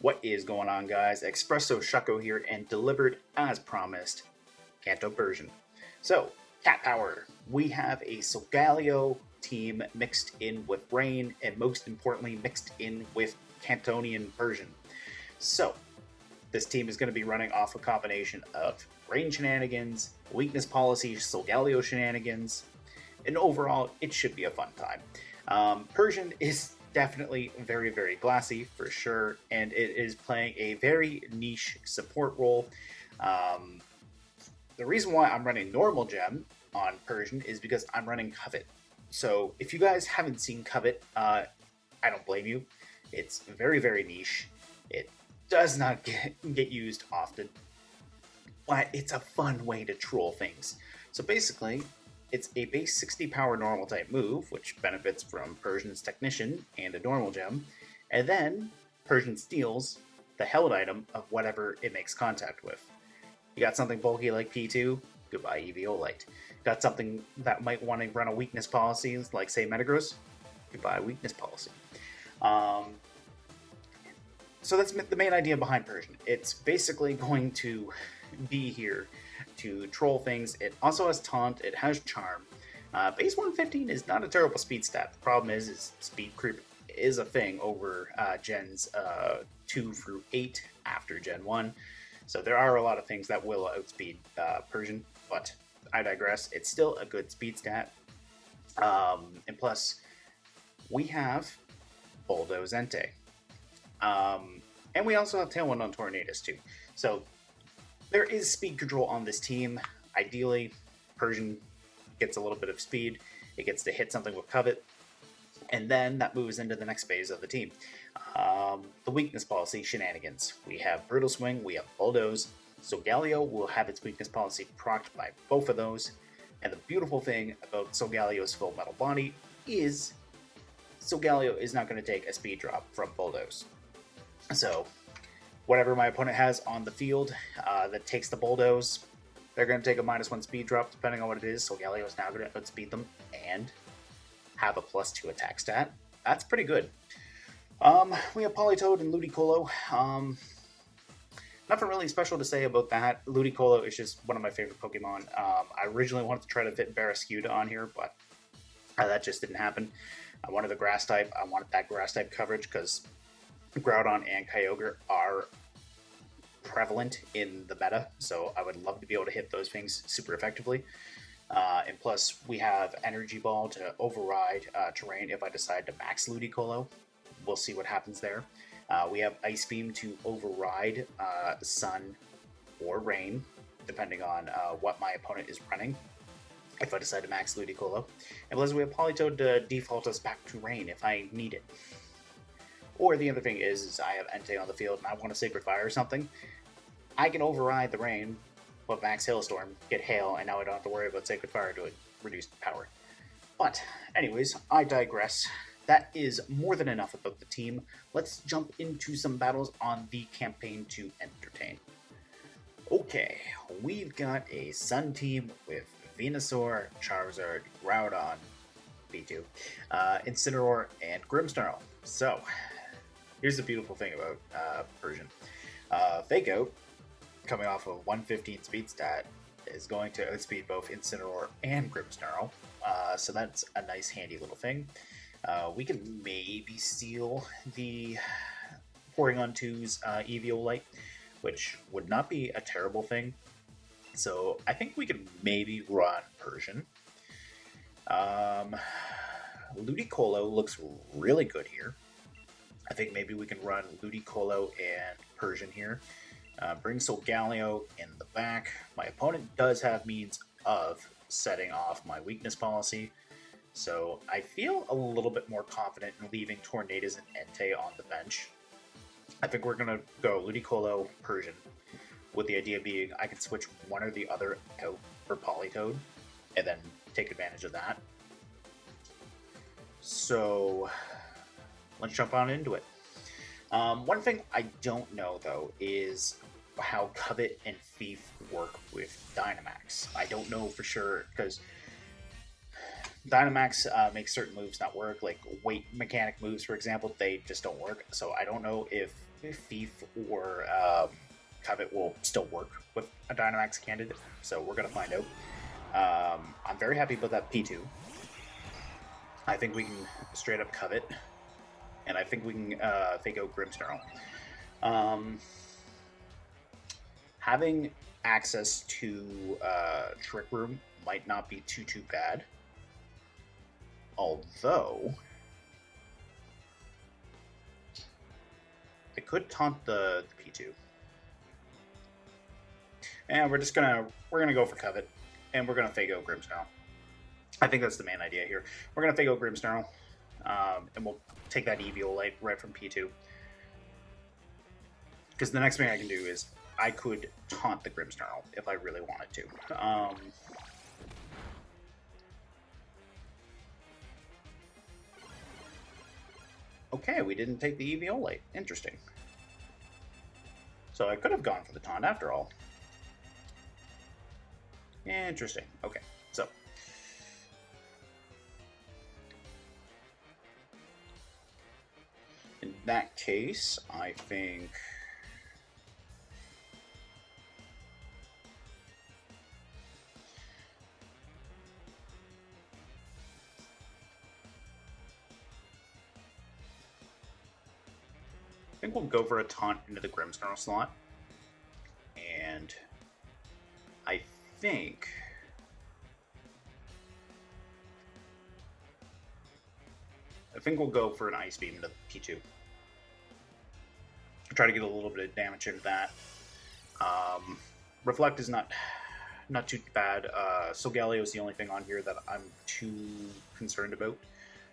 What is going on, guys? Espresso Shucko here, and delivered as promised, Kanto Persian. So, Cat Power. We have a Solgaleo team mixed in with Rain, and most importantly, mixed in with Cantonian Persian. So, this team is going to be running off a combination of Rain shenanigans, weakness policy, Solgaleo shenanigans, and overall, it should be a fun time. Persian is definitely very, very glassy for sure, and it is playing a very niche support role. The reason why I'm running normal gem on Persian is because I'm running Covet. So if you guys haven't seen Covet, I don't blame you. It's very, very niche. It does not get used often, but it's a fun way to troll things. So basically, it's a base 60 power normal type move, which benefits from Persian's Technician and a normal gem, and then Persian steals the held item of whatever it makes contact with. You got something bulky like P2, goodbye Eviolite. Got something that might want to run a weakness policy, like say Metagross, goodbye weakness policy. So that's the main idea behind Persian. It's basically going to be here to troll things. It also has Taunt, it has Charm. Base 115 is not a terrible speed stat. The problem is speed creep is a thing over gens 2 through 8 after Gen 1. So there are a lot of things that will outspeed Persian, but I digress. It's still a good speed stat. And plus, we have Bulldoze Entei. And we also have Tailwind and Tornadus too. So there is speed control on this team. Ideally, Persian gets a little bit of speed. It gets to hit something with Covet. And then that moves into the next phase of the team. The weakness policy shenanigans. We have Brutal Swing, we have Bulldoze. Solgaleo will have its weakness policy procced by both of those. And the beautiful thing about Solgaleo's full metal body is Solgaleo is not going to take a speed drop from Bulldoze. So, whatever my opponent has on the field that takes the Bulldoze, they're going to take a -1 speed drop depending on what it is. Solgaleo is now going to outspeed them and have a +2 attack stat. That's pretty good. We have Politoed and Ludicolo. Nothing really special to say about that. Ludicolo is just one of my favorite Pokemon. I originally wanted to try to fit Barraskewda on here, but that just didn't happen. I wanted the grass type. I wanted that grass type coverage because Groudon and Kyogre are prevalent in the meta, so I would love to be able to hit those things super effectively. And plus, we have Energy Ball to override terrain if I decide to max Ludicolo. We'll see what happens there. We have Ice Beam to override Sun or Rain, depending on what my opponent is running, if I decide to max Ludicolo. And plus, we have Politoed to default us back to Rain if I need it. Or the other thing is I have Entei on the field and I want to Sacred Fire or something. I can override the Rain with Max Hailstorm, get Hail, and now I don't have to worry about Sacred Fire to reduce power. But, anyways, I digress. That is more than enough about the team. Let's jump into some battles on the campaign to entertain. Okay, we've got a Sun team with Venusaur, Charizard, Groudon, B2, Incineroar, and Grimmsnarl. So, here's the beautiful thing about Persian. Fake Out, coming off of 115 speed stat, is going to outspeed both Incineroar and Grimmsnarl. So that's a nice handy little thing. We can maybe steal the Pouring on 2's Eviolite, which would not be a terrible thing. So I think we could maybe run Persian. Ludicolo looks really good here. I think maybe we can run Ludicolo and Persian here. Bring Solgaleo in the back. My opponent does have means of setting off my weakness policy, so I feel a little bit more confident in leaving Tornadus and Entei on the bench. I think we're going to go Ludicolo, Persian, with the idea being I can switch one or the other out for Politoed, and then take advantage of that. So, let's jump on into it. One thing I don't know, though, is how Covet and Thief work with Dynamax. I don't know for sure, because Dynamax makes certain moves not work, like weight mechanic moves, for example, they just don't work. So I don't know if Thief or Covet will still work with a Dynamax candidate, so we're going to find out. I'm very happy about that P2. I think we can straight up Covet, and I think we can fake out Grimmsnarl. Having access to Trick Room might not be too bad. Although I could taunt the P2. And we're gonna go for Covet, and we're gonna fake out Grimmsnarl. I think that's the main idea here. We're gonna fake out Grimmsnarl, and we'll take that Eviolite right from P2. Because the next thing I can do is I could taunt the Grimmsnarl if I really wanted to. Okay, we didn't take the Eviolite. Interesting. So I could have gone for the taunt after all. Interesting. Okay, so in that case, I think we'll go for a taunt into the Grimmsnarl slot, and I think we'll go for an Ice Beam into P2. Try to get a little bit of damage into that. Reflect is not too bad. Solgaleo is the only thing on here that I'm too concerned about.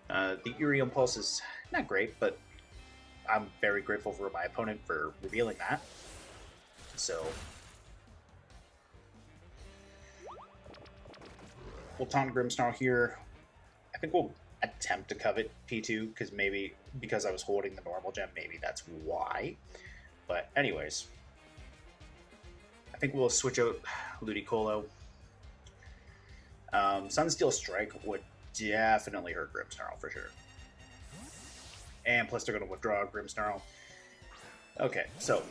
The Eerie Impulse is not great, but I'm very grateful for my opponent for revealing that. So we'll taunt Grimmsnarl here. I think we'll attempt to Covet P2 because I was holding the normal gem. Maybe that's why. But anyways, I think we'll switch out Ludicolo. Sunsteel Strike would definitely hurt Grimmsnarl for sure. And plus they're going to withdraw Grimmsnarl. Okay, so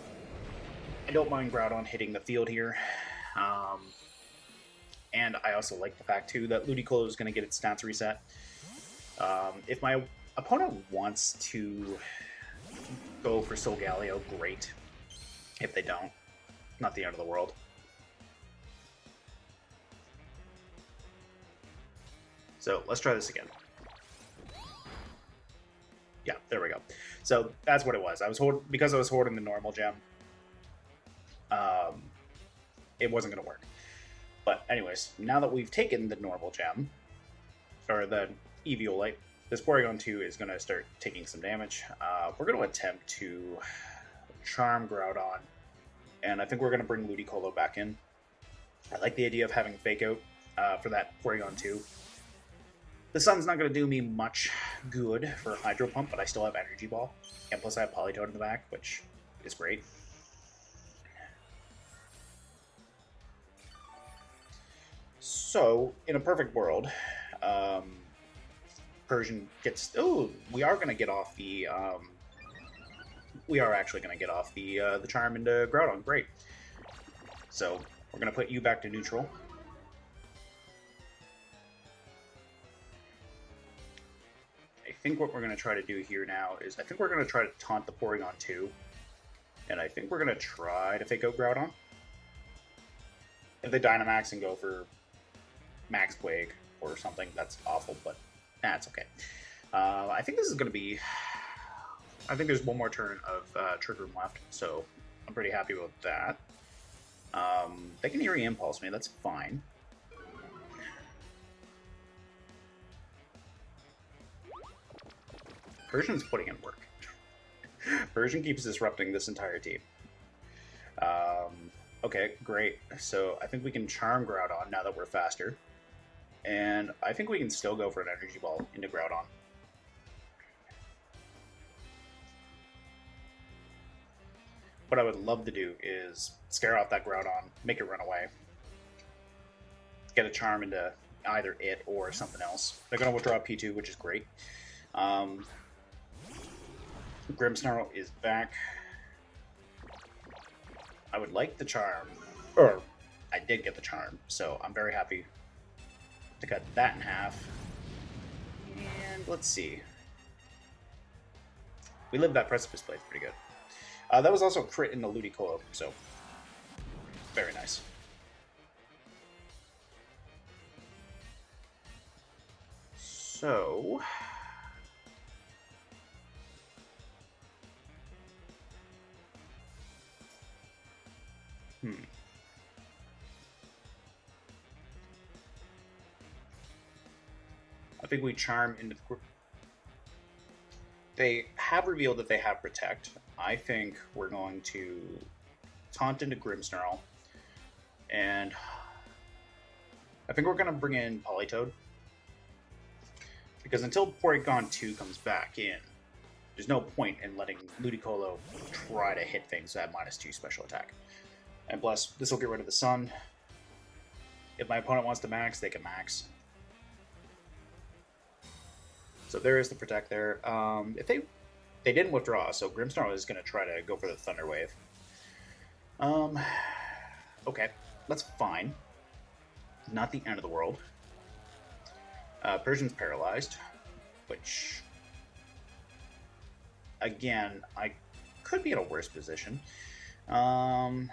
I don't mind Groudon hitting the field here. And I also like the fact, too, that Ludicolo is going to get its stats reset. If my opponent wants to go for Solgaleo, great. If they don't, not the end of the world. So let's try this again. Yeah, there we go. So that's what it was. Because I was holding the normal gem. It wasn't going to work. But anyways, now that we've taken the normal gem, or the Eviolite, this Porygon 2 is going to start taking some damage. We're going to attempt to Charm Groudon, and I think we're going to bring Ludicolo back in. I like the idea of having Fake Out for that Porygon 2. The Sun's not going to do me much good for Hydro Pump, but I still have Energy Ball. And plus I have Politoed in the back, which is great. So, in a perfect world, Persian gets... Oh, we are going to get off the... we are actually going to get off the Charm into Groudon. Great. So, we're going to put you back to neutral. I think what we're going to try to do here now is I think we're going to try to taunt the Porygon 2. And I think we're going to try to fake out Groudon. If they Dynamax and go for Max Quake or something, that's awful, but that's okay. I think this is going to be... I think there's one more turn of Trick Room left, so I'm pretty happy with that. They can Eerie Impulse me, that's fine. Persian's putting in work. Persian keeps disrupting this entire team. Okay, great. So I think we can Charm Groudon now that we're faster. And I think we can still go for an Energy Ball into Groudon. What I would love to do is scare off that Groudon, make it run away. Get a Charm into either it or something else. They're going to withdraw P2, which is great. Grimmsnarl is back. I would like the charm, or I did get the charm, so I'm very happy to cut that in half. And let's see. We lived that precipice blade pretty good. That was also a crit in the Ludicolo, so very nice. So I think we charm into the... They have revealed that they have Protect. I think we're going to Taunt into Grimmsnarl. And I think we're going to bring in Politoed. Because until Porygon 2 comes back in, there's no point in letting Ludicolo try to hit things at -2 special attack. And plus, this will get rid of the sun. If my opponent wants to max, they can max. So there is the Protect there. If they didn't withdraw, so Grimmsnarl is going to try to go for the Thunder Wave. Okay, that's fine. Not the end of the world. Persian's paralyzed, which, again, I could be in a worse position. And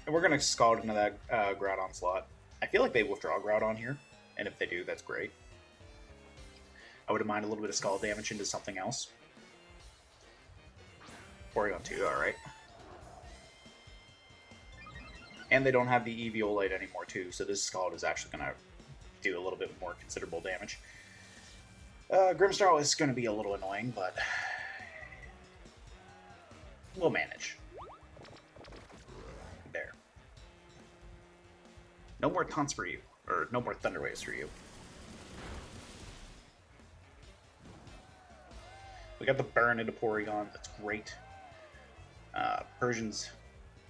we're going to Scald into that Groudon slot. I feel like they withdraw Groudon here, and if they do, that's great. I wouldn't mind a little bit of Scald damage into something else. Porygon 2, alright. And they don't have the Eviolite anymore, too, so this Scald is actually going to do a little bit more considerable damage. Grimmsnarl is going to be a little annoying, but we'll manage. There. No more taunts for you, or no more Thunder Waves for you. We got the burn into Porygon, that's great. Persian's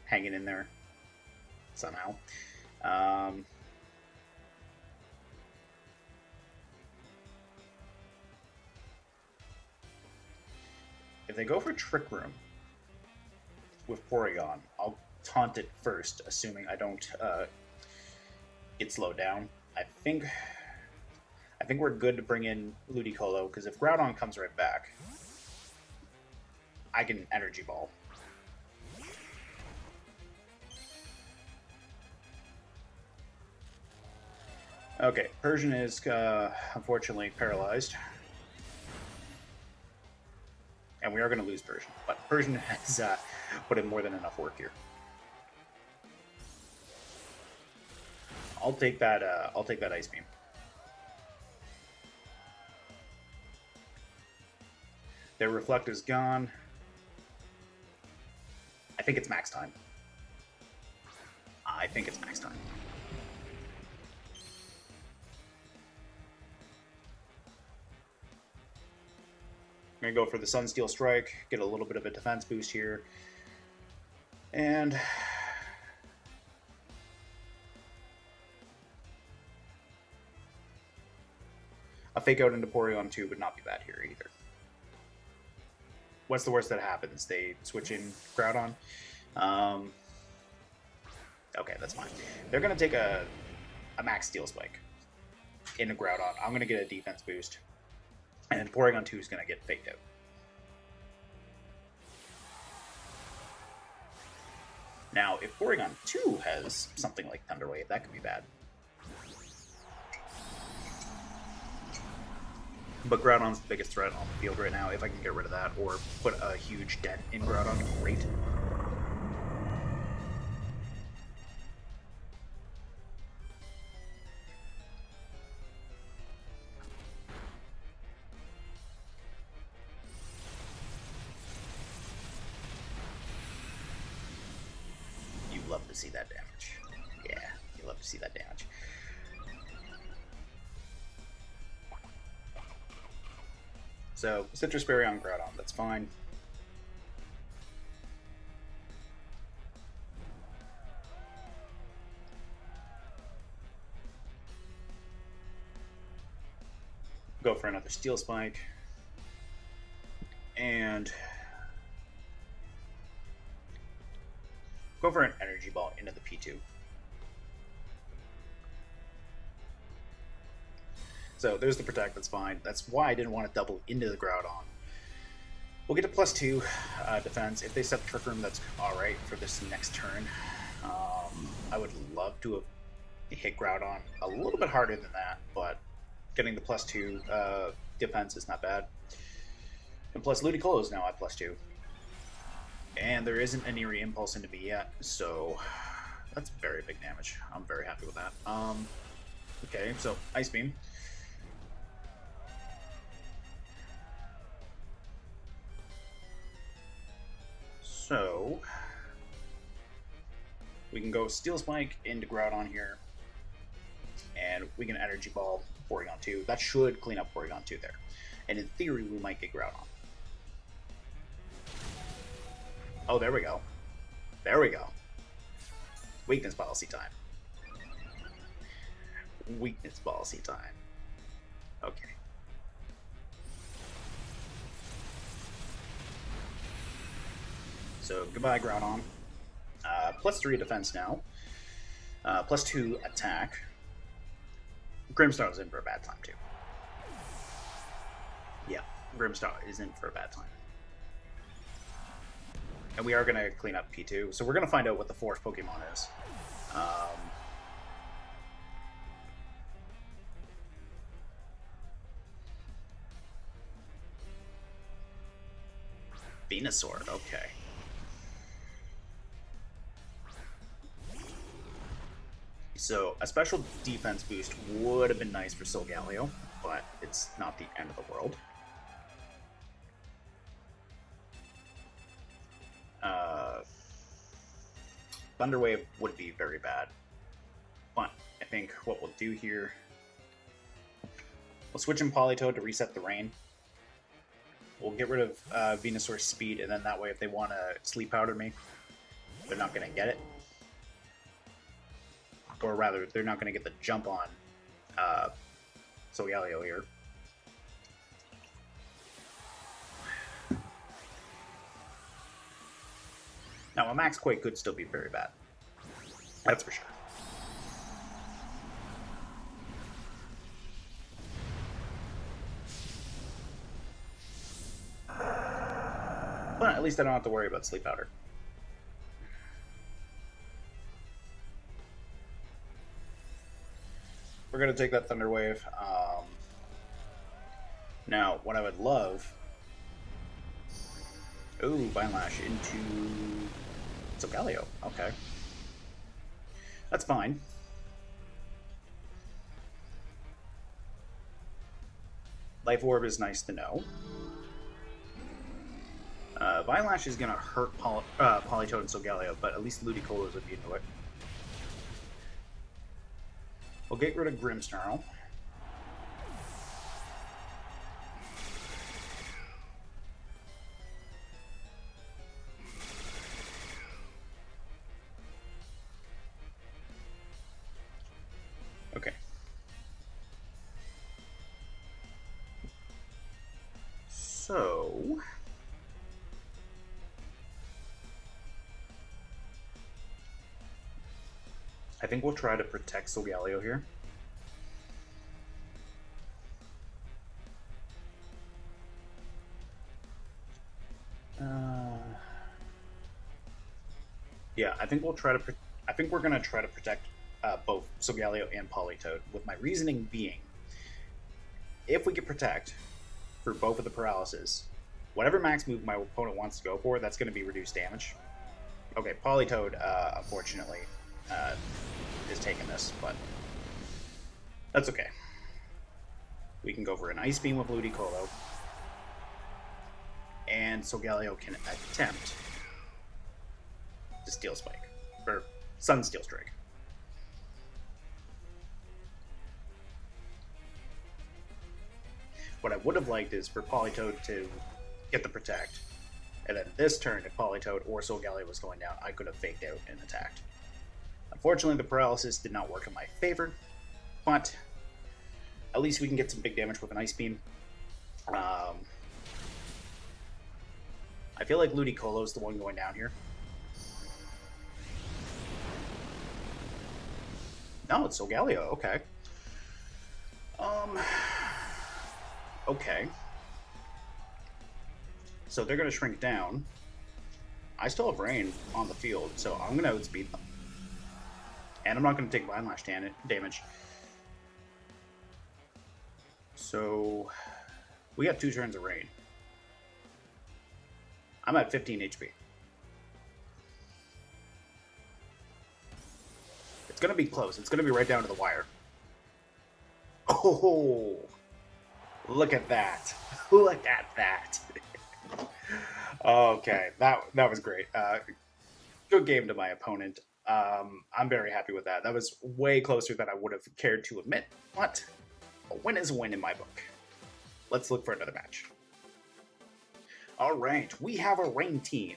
hanging in there somehow. If they go for Trick Room with Porygon, I'll taunt it first, assuming I don't get slowed down. I think we're good to bring in Ludicolo, because if Groudon comes right back, I can Energy Ball. Okay, Persian is unfortunately paralyzed. And we are going to lose Persian, but Persian has put in more than enough work here. I'll take that Ice Beam. Their Reflect is gone. I think it's max time. I think it's max time. I'm going to go for the Sunsteel Strike, get a little bit of a defense boost here. And a Fake Out into Porygon 2 would not be bad here either. What's the worst that happens? They switch in Groudon. Okay, that's fine. They're going to take a Max Steel Spike into Groudon. I'm going to get a defense boost. And Porygon 2 is going to get faked out. Now, if Porygon 2 has something like Thunder Wave, that could be bad. But Groudon's the biggest threat on the field right now. If I can get rid of that or put a huge dent in Groudon, great. You love to see that damage. Yeah, you love to see that damage. So, Citrus Berry on Groudon, that's fine. Go for another Steel Spike. And Go for an Energy Ball into the P2. So there's the Protect, that's fine. That's why I didn't want to double into the Groudon. We'll get to +2 defense. If they set Trick Room, that's alright for this next turn. I would love to have hit Groudon a little bit harder than that, but getting the +2 defense is not bad. And plus Ludicolo is now at +2. And there isn't an Eerie Impulse into me yet, so that's very big damage. I'm very happy with that. Okay, so Ice Beam. So we can go Steel Spike into Groudon here, and we can Energy Ball Porygon 2. That should clean up Porygon 2 there. And in theory, we might get Groudon. Oh, there we go. There we go. Weakness Policy time. Weakness Policy time. Okay. So, goodbye, Groudon. +3 defense now. +2 attack. Grimmsnarl is in for a bad time, too. Yeah, Grimmsnarl is in for a bad time. And we are going to clean up P2, so we're going to find out what the fourth Pokemon is. Venusaur, okay. So, a special defense boost would have been nice for Solgaleo, but it's not the end of the world. Thunder Wave would be very bad. But I think what we'll do here... We'll switch in Politoed to reset the rain. We'll get rid of Venusaur's speed, and then that way if they want to Sleep Powder me, they're not going to get it. Or rather, they're not going to get the jump on Solgaleo here. Now, a Max Quake could still be very bad. That's for sure. But at least I don't have to worry about Sleep Powder. We're going to take that Thunder Wave. Now, what I would love... Ooh, Vine Lash into Solgaleo. Okay. That's fine. Life Orb is nice to know. Vine Lash is going to hurt Politoed and Solgaleo, but at least Ludicolo is immune to it. We'll get rid of Grimmsnarl. Okay. So... I think we'll try to protect Solgaleo here. Yeah, I think we'll try to. I think we're gonna try to protect both Solgaleo and Politoed. With my reasoning being, if we can protect for both of the paralysis, whatever max move my opponent wants to go for, that's going to be reduced damage. Okay, Politoed, unfortunately, is taking this, but that's okay. We can go for an Ice Beam with Ludicolo, and Solgaleo can attempt to Steel Spike, or Sun Steel Strike. What I would have liked is for Politoed to get the Protect, and then this turn, if Politoed or Solgaleo was going down, I could have faked out and attacked. Unfortunately, the paralysis did not work in my favor, but at least we can get some big damage with an Ice Beam. I feel like Ludicolo is the one going down here. No, it's Solgaleo. Okay. Okay. So they're going to shrink down. I still have Rain on the field, so I'm going to outspeed them. And I'm not going to take Vine Lash damage. So we got 2 turns of Rain. I'm at 15 HP. It's going to be close. It's going to be right down to the wire. Oh, look at that. Look at that. Okay, that was great. Good game to my opponent. I'm very happy with that. That was way closer than I would have cared to admit. But a win is a win in my book. Let's look for another match. All right, we have a Rain team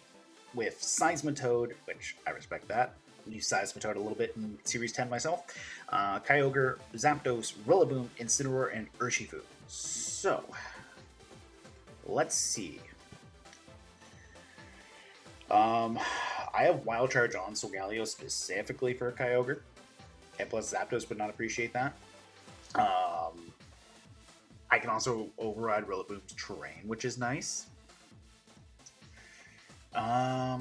with Seismitoad, which I respect that. I use Seismitoad a little bit in Series 10 myself. Kyogre, Zapdos, Rillaboom, Incineroar, and Urshifu. So, let's see. I have Wild Charge on Solgaleo specifically for Kyogre, and plus Zapdos would not appreciate that. I can also override Rillaboom's terrain, which is nice. I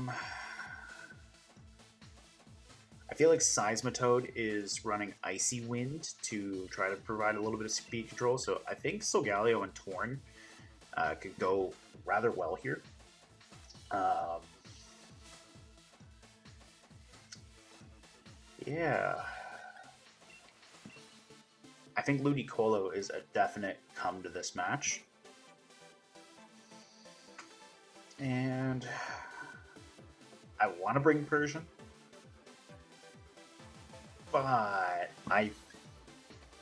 feel like Seismitoad is running Icy Wind to try to provide a little bit of speed control, so I think Solgaleo and Torn could go rather well here. Yeah. I think Ludicolo is a definite come to this match. And I want to bring Persian, but I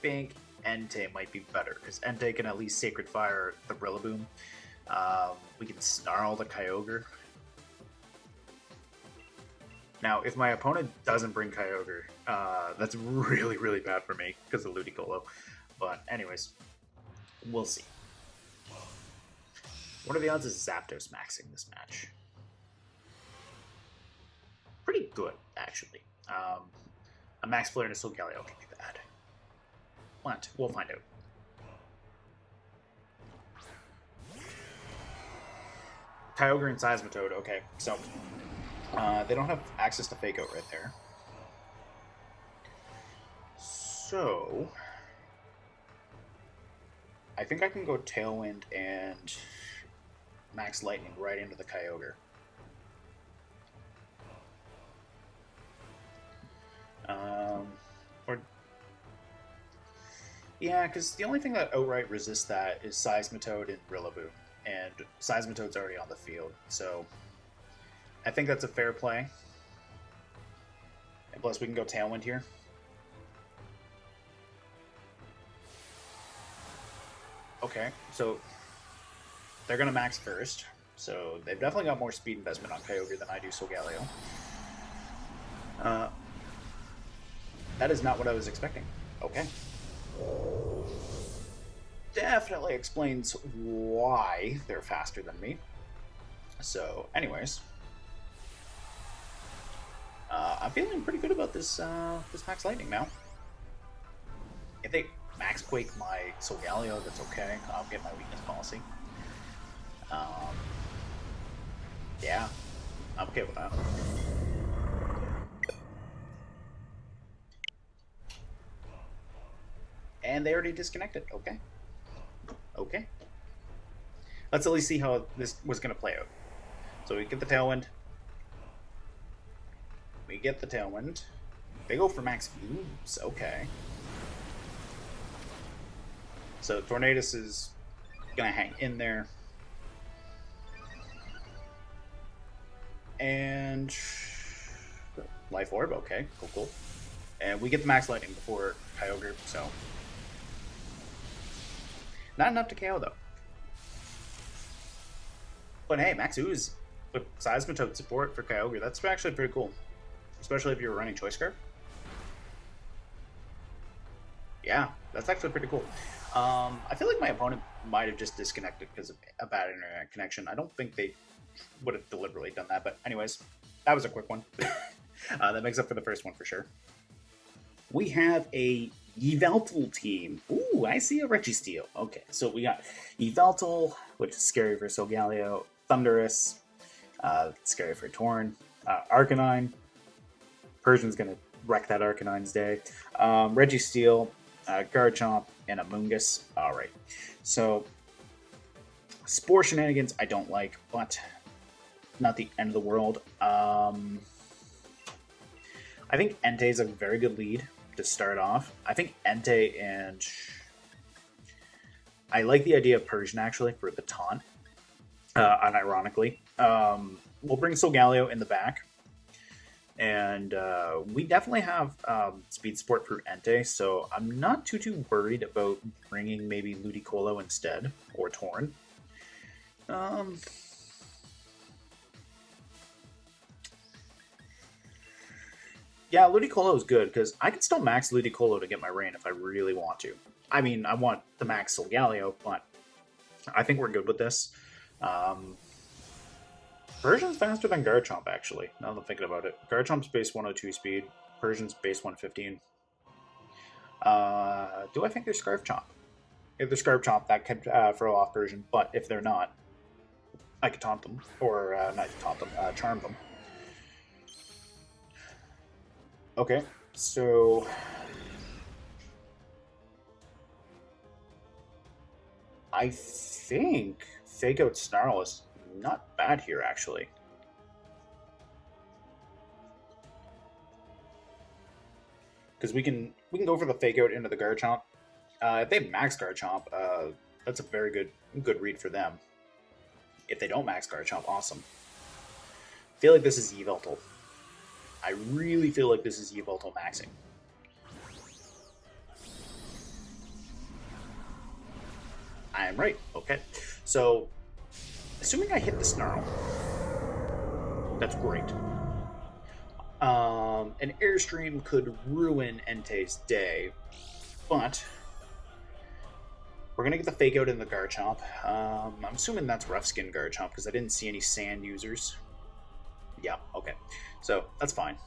think Entei might be better, because Entei can at least Sacred Fire the Rillaboom. We can Snarl the Kyogre. Now, if my opponent doesn't bring Kyogre, that's really, really bad for me because of Ludicolo. But anyways, we'll see. What are the odds of Zapdos maxing this match? Pretty good, actually. A Max Flare and a Solgaleo can be bad. What? We'll find out. Kyogre and Seismitoad. Okay, so they don't have access to Fake Out right there. So I think I can go Tailwind and Max Lightning right into the Kyogre. Yeah, because the only thing that outright resists that is Seismitoad and Rillaboom, and Seismitoad's already on the field, so I think that's a fair play. And plus, we can go Tailwind here. Okay, so they're going to max first, so they've definitely got more speed investment on Kyogre than I do Solgaleo. That is not what I was expecting. Okay. Definitely explains why they're faster than me. So, anyways. I'm feeling pretty good about this this Max Lightning now. If they Max Quake my Solgaleo, that's okay. I'll get my weakness policy. Yeah, I'm okay with that. And they already disconnected. Okay. Okay. Let's at least see how this was going to play out. So we get the Tailwind. We get the Tailwind. They go for Max Oops. Okay. So Tornadus is going to hang in there. And Life Orb. Okay. Cool, cool. And we get the Max Lightning before Kyogre, so not enough to KO, though. But hey, Max Ooze with Seismitoad support for Kyogre, that's actually pretty cool. Especially if you're running Choice Scarf. Yeah, that's actually pretty cool. I feel like my opponent might have just disconnected because of a bad internet connection. I don't think they would have deliberately done that, but anyways, that was a quick one. That makes up for the first one for sure. We have a Yveltal team. Ooh, I see a Registeel. Okay, so we got Yveltal, which is scary for Solgaleo, Thundurus, scary for Torn, Arcanine. Persian's going to wreck that Arcanine's day. Registeel, Garchomp, and Amoonguss. Alright, so Spore Shenanigans I don't like, but not the end of the world. I think Entei is a very good lead to start off. I think Entei and... I like the idea of Persian, actually, for the taunt, unironically. We'll bring Solgaleo in the back. And we definitely have speed support for Entei, so I'm not too worried about bringing maybe Ludicolo instead, or Torn. Yeah, Ludicolo is good, because I can still max Ludicolo to get my rain if I really want to. I mean, I want to max Solgaleo, but I think we're good with this. Persian's faster than Garchomp, actually, now that I'm thinking about it. Garchomp's base 102 speed, Persian's base 115. Do I think they're Scarf Chomp? If they're Scarf Chomp, that could throw off Persian, but if they're not, I could taunt them, or not taunt them, charm them. Okay, so... I think Fake Out Snarl is not bad here, actually. Because we can go for the Fake Out into the Garchomp. If they max Garchomp, that's a very good read for them. If they don't max Garchomp, awesome. I feel like this is Yveltal. I really feel like this is Yveltal maxing. I am right. Okay. So, assuming I hit the Snarl, that's great. An Airstream could ruin Entei's day, but we're going to get the Fake Out in the Garchomp. I'm assuming that's Rough Skin Garchomp because I didn't see any Sand users. Yeah, okay. So, that's fine.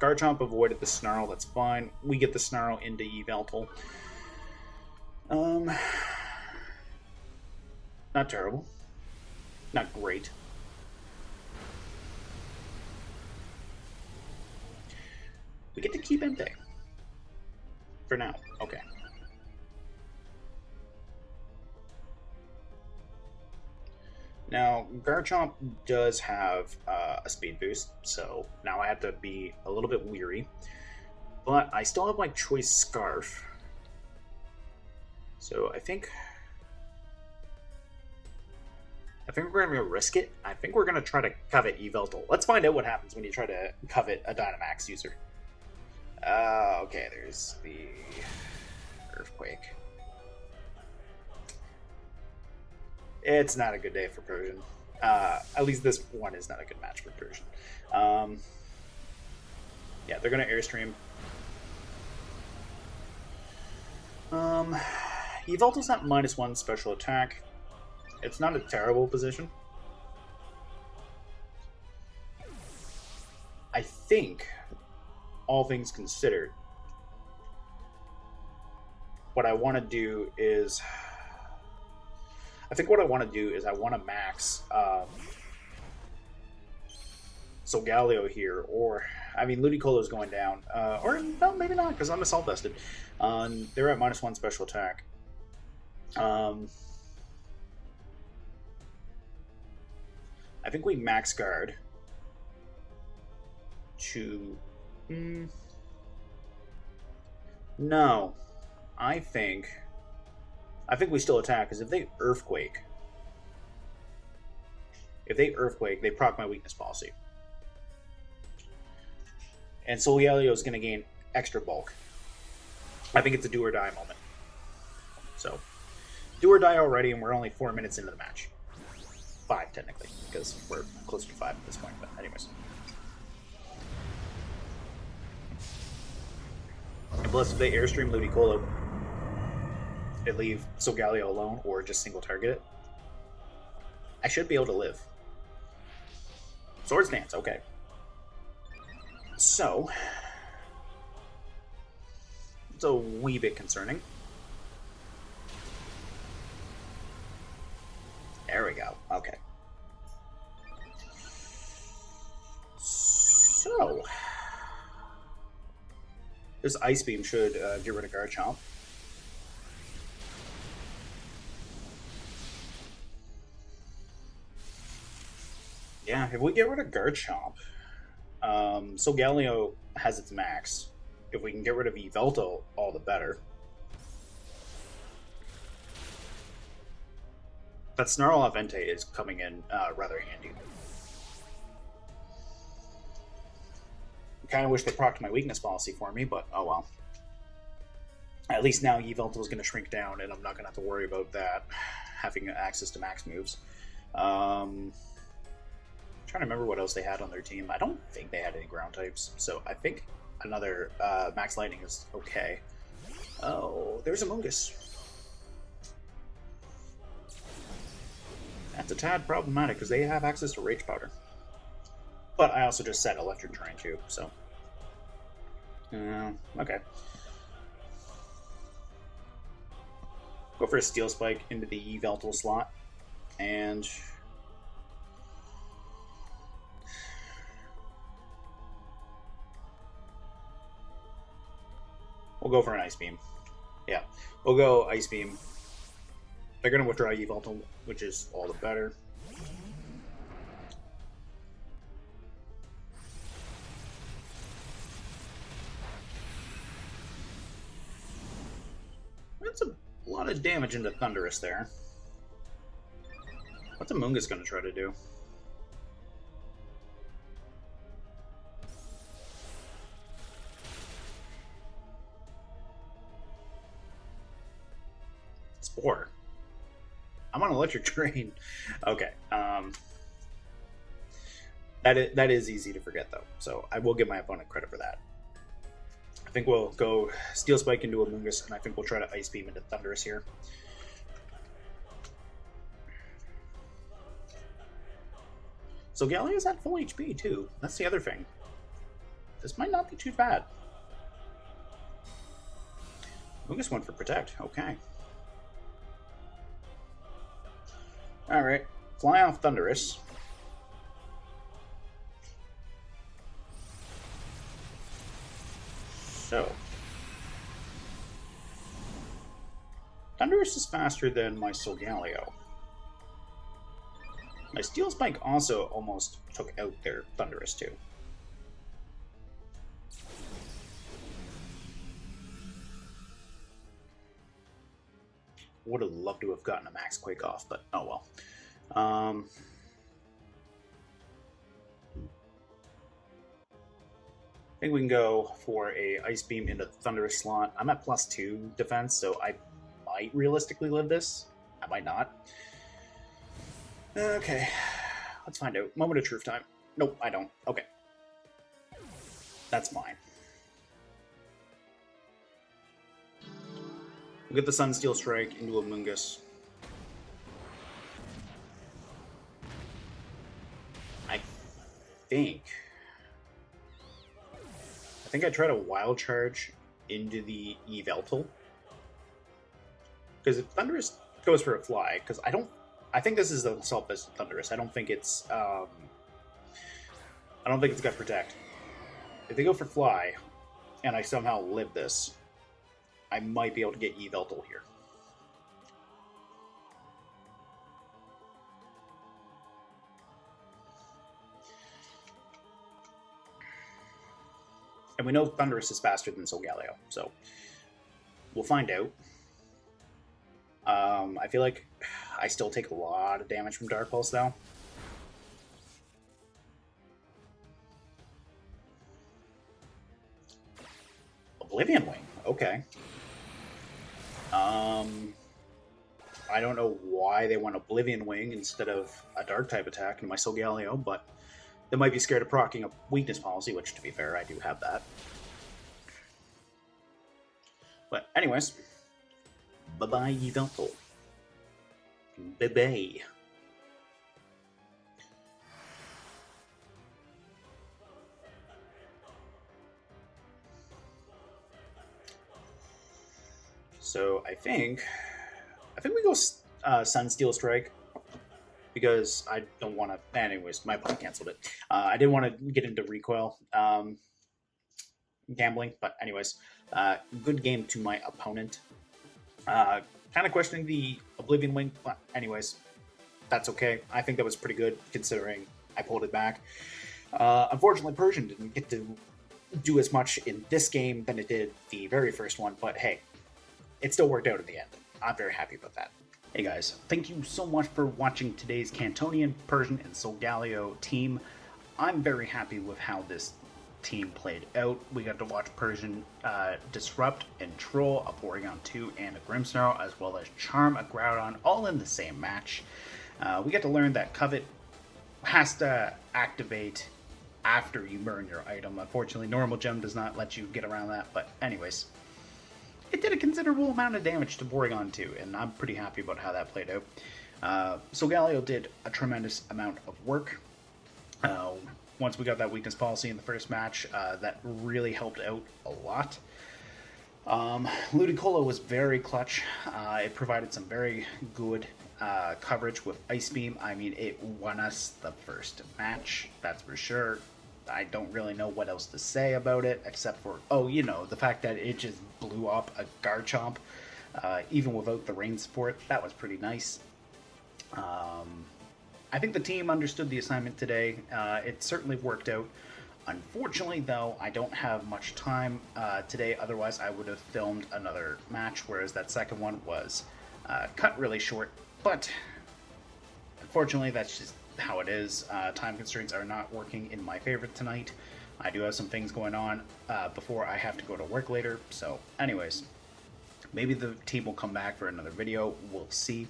Garchomp avoided the Snarl, that's fine. We get the Snarl into Yveltal. Not terrible. Not great. We get to keep Entei. For now. Okay. Now, Garchomp does have a speed boost, so now I have to be a little bit weary. But I still have my choice Scarf. So I think we're going to risk it. I think we're going to try to Covet Yveltal. Let's find out what happens when you try to Covet a Dynamax user. Okay, there's the Earthquake. It's not a good day for Persian. At least this one is not a good match for Persian. Yeah, they're going to Airstream. Yveltal's at -1 special attack. It's not a terrible position. I think, all things considered, what I want to do is... I want to max Solgaleo here, or... I mean, Ludicolo's going down. Or, no, maybe not, because I'm Assault Vested. They're at -1 special attack. I think we max guard to... No. I think we still attack, because if they Earthquake, they proc my weakness policy. And Solgaleo is going to gain extra bulk. I think it's a do or die moment. So, do or die already, and we're only 4 minutes into the match. 5, technically, because we're closer to 5 at this point, but anyways. And plus, if they Airstream Ludicolo, they leave Solgaleo alone, or just single target it, I should be able to live. Swords Dance, okay. So, it's a wee bit concerning. There we go. Okay. So, this Ice Beam should get rid of Garchomp. Yeah, if we get rid of Garchomp, Solgaleo has its max. If we can get rid of Yveltal, all the better. That Snarl off Entei is coming in rather handy. Kind of wish they procced my weakness policy for me, but oh well. At least now Yveltal is going to shrink down, and I'm not going to have to worry about that, having access to max moves. I'm trying to remember what else they had on their team. I don't think they had any ground types, so I think another Max Lightning is okay. Oh, there's a Mungus. That's a tad problematic, because they have access to Rage Powder. But I also just set Electric Terrain too, so... okay. Go for a Steel Spike into the Yveltal slot, and... we'll go for an Ice Beam. Yeah, we'll go Ice Beam. They're going to withdraw Yveltal, which is all the better. That's a lot of damage into Thundurus there. What's a Mungus going to try to do? Spore. I'm on Electric Terrain. Okay. That is easy to forget, though. So I will give my opponent credit for that. I think we'll go Steel Spike into a Mungus, and I think we'll try to Ice Beam into Thundurus here. So Galea's at full HP, too. That's the other thing. This might not be too bad. Mungus went for Protect. Okay. Alright. Fly off Thundurus. So, Thundurus is faster than my Solgaleo. My Steel Spike also almost took out their Thundurus too. Would have loved to have gotten a Max Quake off, but oh well. I think we can go for a Ice Beam into Thundurus slot. I'm at +2 defense, so I might realistically live this. I might not. Okay, let's find out. Moment of truth time. Nope, I don't. Okay. That's fine. We'll get the Sunsteel Strike into a Mungus. I think I try to Wild Charge into the Yveltal. Because if Thundurus goes for a Fly, because I think this is the Assault-Vest Thundurus. I don't think it's got Protect. If they go for Fly, and I somehow live this, I might be able to get Yveltal here. And we know Thundurus is faster than Solgaleo, so we'll find out. I feel like I still take a lot of damage from Dark Pulse, though. Oblivion Wing, okay. I don't know why they went Oblivion Wing instead of a Dark-type attack in my Solgaleo, but they might be scared of proccing a weakness policy, which, to be fair, I do have that. But anyways, bye-bye Yveltal. Bye-bye. So I think we go Sunsteel Strike because I don't want to. Anyways, my opponent canceled it. I didn't want to get into recoil gambling, but anyways, good game to my opponent. Kind of questioning the Oblivion Wing, but anyways, that's okay. I think that was pretty good considering I pulled it back. Unfortunately, Persian didn't get to do as much in this game than it did the very first one, but hey, it still worked out in the end. I'm very happy about that. Hey guys, thank you so much for watching today's Cantonian, Persian, and Solgaleo team. I'm very happy with how this team played out. We got to watch Persian disrupt and troll a Porygon 2 and a Grimmsnarl, as well as charm a Groudon, all in the same match. We got to learn that Covet has to activate after you burn your item. Unfortunately, normal gem does not let you get around that, but anyways, it did a considerable amount of damage to Porygon 2, and I'm pretty happy about how that played out. Solgaleo did a tremendous amount of work. Once we got that weakness policy in the first match, that really helped out a lot. Ludicolo was very clutch. It provided some very good coverage with Ice Beam. I mean, it won us the first match, that's for sure. I don't really know what else to say about it, except for, the fact that it just blew up a Garchomp, even without the rain support. That was pretty nice. I think the team understood the assignment today. It certainly worked out. Unfortunately, though, I don't have much time today. Otherwise, I would have filmed another match, whereas that second one was cut really short. But unfortunately, that's just how it is. Time constraints are not working in my favor tonight. I do have some things going on before I have to go to work later. So anyways, maybe the team will come back for another video. We'll see.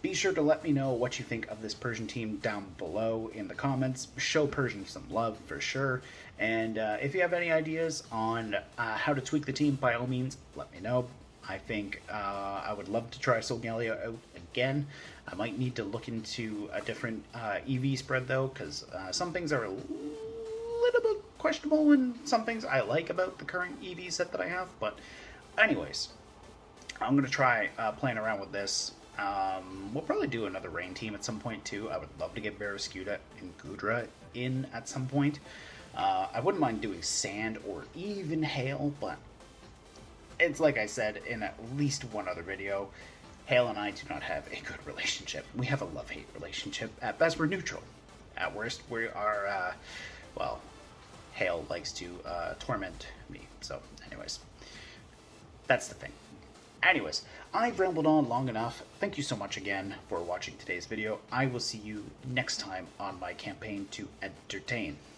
Be sure to let me know what you think of this Persian team down below in the comments. Show Persian some love for sure. And if you have any ideas on how to tweak the team, by all means, let me know. I think I would love to try Solgaleo out again. I might need to look into a different EV spread though, because some things are a little bit questionable and some things I like about the current EV set that I have. But anyways, I'm going to try playing around with this. We'll probably do another rain team at some point too. I would love to get Barraskewda and Goodra in at some point. I wouldn't mind doing sand or even hail, but it's like I said in at least one other video, Hail and I do not have a good relationship. We have a love-hate relationship. At best, we're neutral. At worst, we are, Hail likes to torment me. So, anyways, that's the thing. Anyways, I've rambled on long enough. Thank you so much again for watching today's video. I will see you next time on my campaign to entertain.